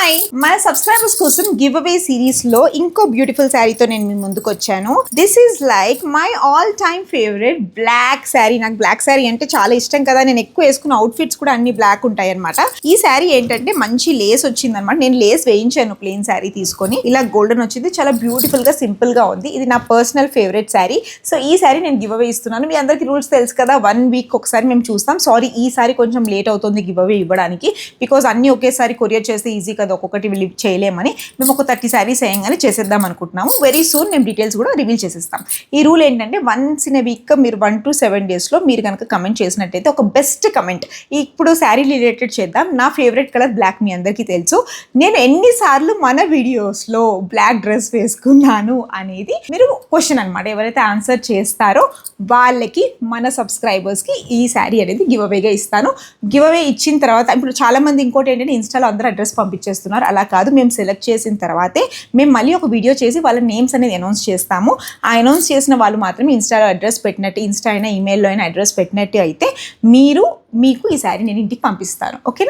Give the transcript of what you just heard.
Hi, మన subscribers కోసం give away series లో ఇంకో బ్యూటిఫుల్ శారీతో నేను మీ ముందుకు వచ్చాను. This is like my all time favourite black sari. నాకు బ్లాక్ శారీ అంటే చాలా ఇష్టం కదా, నేను ఎక్కువ వేసుకున్న అవుట్ఫిట్స్ కూడా అన్ని బ్లాక్ ఉంటాయి అనమాట. ఈ శారీ ఏంటంటే మంచి లేస్ వచ్చింది అనమాట. నేను లేస్ వేయించాను ప్లెయిన్ శారీ తీసుకొని, ఇలా గోల్డెన్ వచ్చింది. చాలా బ్యూటిఫుల్ గా సింపుల్ గా ఉంది. ఇది నా పర్సనల్ ఫేవరెట్ శారీ. సో ఈ శారీ నేను గివ్ అవే ఇస్తున్నాను. మీ అందరికి రూల్స్ తెలుసు కదా, 1 వీక్ ఒకసారి మేము చూస్తాం. సారీ, ఈ సారీ కొంచెం లేట్ అవుతుంది గివ్ అవే ఇవ్వడానికి, బికాజ్ అన్ని ఒకేసారి కొరియర్ చేస్తే ఈజీ కదా, ఒక్కొక్కటి లివ్ చేయలేమని మేము ఒక 30 శారీస్ వేయంగానే చేసేద్దాం అనుకుంటున్నాము. వెరీ సూన్ మేము డీటెయిల్స్ కూడా రివీల్ చేసేస్తాం. ఈ రూల్ ఏంటంటే వన్స్ ఇన్ ఎ వీక్ మీరు 1 to 7 డేస్లో మీరు కనుక కమెంట్ చేసినట్టయితే ఒక బెస్ట్ కమెంట్, ఇప్పుడు శారీ రిలేటెడ్ చేద్దాం. నా ఫేవరెట్ కలర్ బ్లాక్, మీ అందరికీ తెలుసు. నేను ఎన్నిసార్లు మన వీడియోస్లో బ్లాక్ డ్రెస్ వేసుకున్నాను అనేది మీరు క్వశ్చన్ అనమాట. ఎవరైతే ఆన్సర్ చేస్తారో వాళ్ళకి, మన సబ్స్క్రైబర్స్కి ఈ శారీ అనేది గివ్ అవేగా ఇస్తాను. గివ్ అవే ఇచ్చిన తర్వాత ఇప్పుడు చాలామంది ఇంకోటి ఏంటంటే ఇన్స్టాలో అందరూ అడ్రస్ పంపించేస్తున్నారు. అలా కాదు, మేము సెలెక్ట్ చేసిన తర్వాతే మేము మళ్ళీ ఒక వీడియో చేసి వాళ్ళ నేమ్స్ అనేది అనౌన్స్ చేస్తాము. ఆ అనౌన్స్ చేసిన వాళ్ళు మాత్రమే ఇన్స్టాలో అడ్రస్ పెట్టినట్టు, ఇన్స్టా అయినా ఈమెయిల్లో అయినా అడ్రస్ పెట్టినట్టు అయితే మీకు ఈ శారీ నేను ఇంటికి పంపిస్తాను. ఓకేనా?